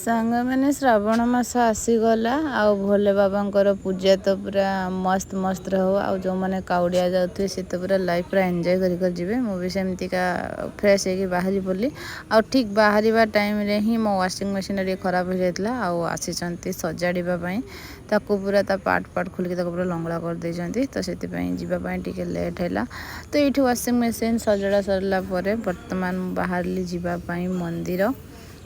सांग मैंने श्रावण मास आसीगला आउ भोले बाबांकर पूजा तो पूरा मस्त मस्त रहो आउ जो मैंने काउड़िया जाते से तो पूरा लाइफ पूरा एंजॉय कर जीवे मु भी सेमती का फ्रेश होगी बाहरी बोली आ ठीक बाहर टाइम रे ही मो वाशिंग मशीन रे खराब हो जाता आउ आसी सजाड़ापी ताकू पूरा ता पार्ट पार्ट खोलिक पूरा लंगड़ा कर देइछंती तो से जीवाई टिके लेट है तो ये वाशिंग मशीन सजड़ा सरला बर्तमान बाहरली जीवाई मंदिर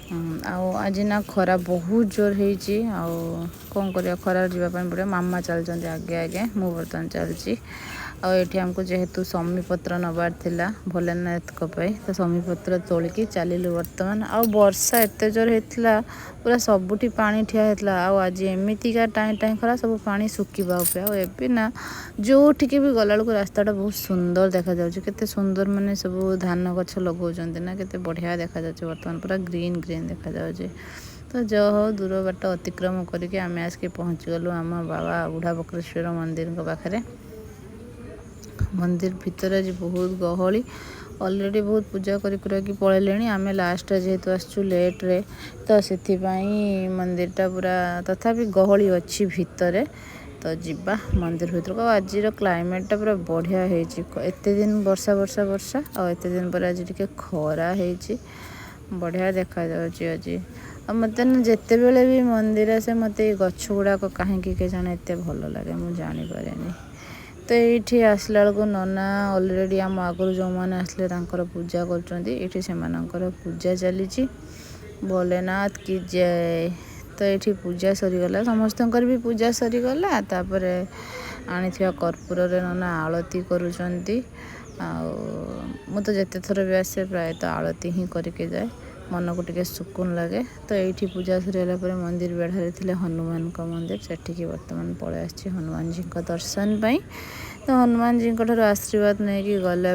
आज ना खरा बहुत जोर होती कौन कर खरार जावाई पड़े मामा चलते आगे आगे मु बर्तमान चलती आठी आमको जेहेतु समी पत्र नबार थिला भोलेनाथ तो समी पत्र तोलिकी चलिलु बर्तमान आ वर्षा एत जोर होता पूरा सबुठी पानी ठिया होता आज एमतीका टाइम टाइम खरा सब पानी सुखा पे ना जो भी गला बेलू रास्ताटा बहुत सुंदर देखा केते सुंदर माने सब धान गछ लगाउछन्ती ना केते बढ़िया देखा बर्तमान पूरा ग्रीन ग्रीन देखा जाउछे तो जो हो दूर बाट अतिक्रम करके आम आसिक पहुँची गलु आम बाबा बुढ़ा बक्रेश्वर मंदिर पाखे मंदिर भितर आज बहुत गहली ऑलरेडी बहुत पूजा करी पलैले आम लास्ट जेहेतु आसचु लेट रे तो से मंदिरटा पूरा तथापि गहली अच्छी भितर तो जीवा मंदिर भीतर को आज क्लाइमेटा पूरा बढ़िया एते दिन वर्षा वर्षा वर्षा और एते दिन पर आज टिके खरा है बढ़िया देखा जाउची आज मत जिते बेले भी मंदिर आसे मत गछ गुड़ाक कहीं जाने एत भल लगे मुझे जानीपे तो ये आसला बेलू नना ऑलरेडी आम आगुरी जो मैंने आसले पूजा कर पूजा चली भोलेनाथ की जय तो ये पूजा सरीगला समस्त भी पूजा सरीगला तापर आनी कर्पूर रे नना आलती करुँच मु तो जिते थर भी आसे प्रायतः आलती ही करके जाए मन को टिके सुकून लगे तो ये पूजा सरीगला मंदिर बेढ़ारे थे हनुमान का मंदिर सेठिकी बर्तमान पलि आसी हनुमान जी का दर्शन पाई तो हनुमान जी ठार आशीर्वाद नहीं कि गला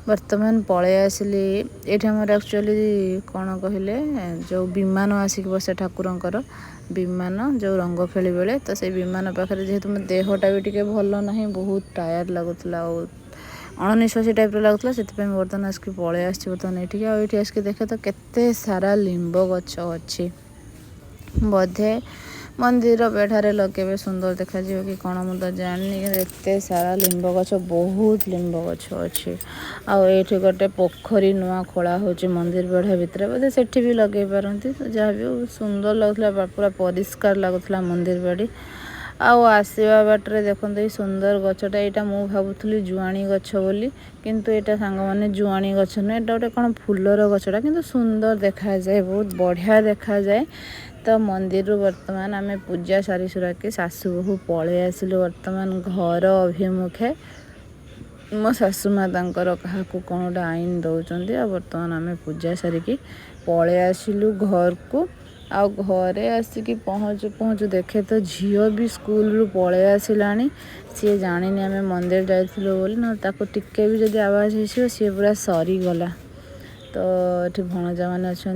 बर्तमान पलि आसली ये आमर एक्चुअली कौन कहले जो विमान आसिक बसे ठाकुरंकर विमान जो रंग खेली बेले तो से विमान पाखे जेहेतु मो देहटा भी टिके भल ना बहुत टायर्ड लगुला अणनिश्वासी टाइप लगुला से बर्तमान आसिक पलि आसी बर्तमान ये आसिक देखे तो केते सारा लिंब गछ अच्छी बोधे मंदिर बेढ़ारे लगे सुंदर देखा कि कौन मुझे जानी एत सारा लिंब गछ बहुत लिंब गछ अच्छी आठी गोटे पोखरी नुआ खोला हो मंदिर बेढ़ा भितर बोधे से भी लगे पारती तो जहाँ भी सुंदर लगुला पूरा परिष्कार लगुला मंदिर बाड़ी आसवा बाटे देखते ये सुंदर गछटा यहाँ मु भावुली जुआणी गछ बोली किंतु यहाँ सांग मैंने जुआणी गछ नुह एटा गोटे कौन फूलर गछटा किंतु सुंदर देखा जाए बहुत बढ़िया देखा जाए तो मंदिर बर्तमान आम पूजा सारी सुरा के सासू बहु पलि आसिलु बर्तमान घर अभिमुखे मो सासू माँ तांकर क्या कौन गोटे आईन दौरान बर्तमान आम पूजा सारिकी पलि आसिलु घर को आ घरे आसिकी पहुँचु पहुँचु देखे तो झील भी स्कूल रू पलि आसला सी जानी आम मंदिर जाइलु बोली ना ताको टिके भी जब आवाज हो सी पूरा सरीगला तो ये भणजा मैंने अच्छा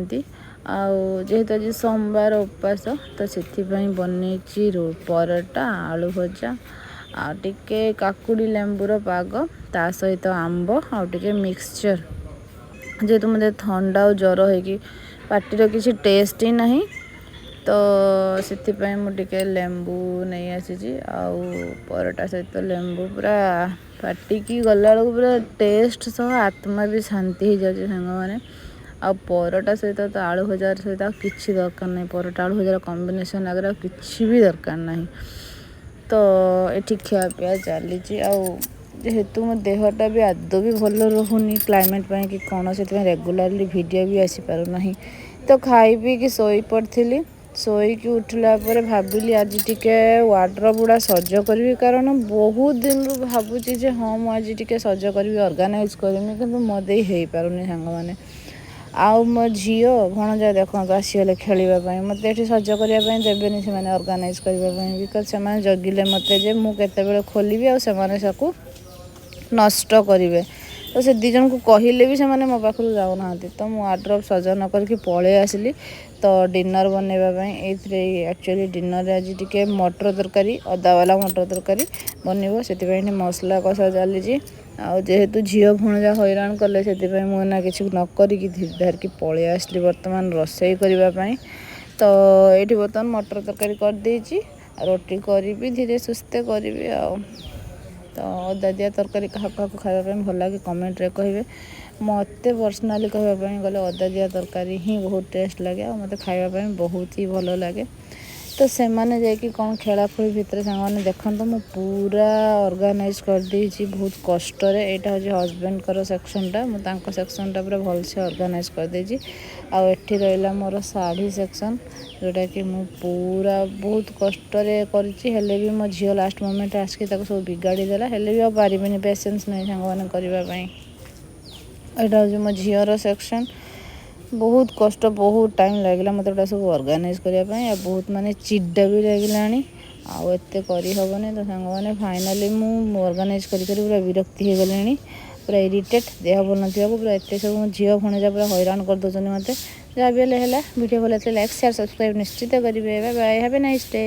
जेहेतु आज सोमवार उपास तो से बन परोटा आलू भजा आटे काकुड़ी लेंबूर पाग ता सहित आंब आटे मिक्सचर जेहेतु मत थंडा और ज्वर हो पार्टीर किसी टेस्ट ही नहीं तो से मुझे लेंबू नहीं आसी परोटा सहित लेंबू पूरा पार्टी की गला बेलू पूरा टेस्ट सह आत्मा भी शांति हो जाए सांग मैंने आ परोटा सहित तो आलू भजार सहित किसी दरकार नहीं परोटा आलू भजार कॉम्बिनेशन आगे किसी भी दरकार नहीं तो ये खियापिया चली जेहेतु मो देहटा भी आदौ भी भल रोनी क्लाइमेट पाई कि कौन से रेगुलाली वीडियो भी आसी पारना तो खाई पी कि शोई पड़ी शोईकी उठला भाविली आज टिके वार्डरोब गुड़ा सज करी कारण बहुत दिन रू भावुची जे हाँ मुझे टिके सज करी ऑर्गेनाइज करमी कि मदे हो पारुनी सांग मैंने आउ मो झील भणजा देखो आसीगले खेलवाई मत ये सज करने देवे से ऑर्गेनाइज करने बिकज से जगिले मत जे मुझे खोलि आसू नष्ट करेंगे तो से दिजन को कहले भी से मो पाखु जाऊना तो मुझे वार्डरोब सज न करके पलि आसली तो डिनर बनवाई एक्चुअली डिनर आज टिके मटर तरकारी अदा वाला मटर तरकारी बनव से मसला कषा चली जेहेतु झील भणजा हैरान कले से मुझे कि न करी धीरे धार की पलि आसली बर्तमान रोसई करने तो तो ये बर्तमान मटर तरकारी कर देछि रोटी करी धीरे सुस्ते करी तो अदा दिया तरकारी क्या खावाई भल लगे कमेंट रे कहे मत पर्सनाली कहवाई गले अदा दिया तरकारी ही बहुत टेस्ट लगे और मत खावाई बहुत ही भल लगे तो से मैंने जाकि कौन खेलाखोली भितर सांग देखो मु पूरा ऑर्गेनाइज कर देछि बहुत कष्ट यहाँ हूँ हजबैंड कर सेक्शनटा मुझे सेक्शनटा पूरा भलसे ऑर्गेनाइज कर देछि आउ एठी रहिला मोर साड़ी सेक्शन जोटा कि मु पूरा बहुत कष्ट करें भी मो झील लास्ट मोमेंट आसिक सब बिगाड़ी देला हेले भी आ पारिबिनी पेशेंस नहीं सांग मैंने करने यहाँ हूँ मो झीर सेक्शन बहुत कष्ट बहुत टाइम लगे मतलब सब ऑर्गेनाइज करने बहुत माने चिड्डा भी लगे आते करहबनी तो सांग मैंने फाइनाली मु ऑर्गेनाइज पूरा विरक्ति हो गले पूरा इरिटेट देह भल ना पूरा एत सब झील भणजा पूरा हैरान कर दौरान मत जहाँ भी है वीडियो भल लाइक शेयर सब्सक्राइब निश्चित करेंगे bye bye have a nice day.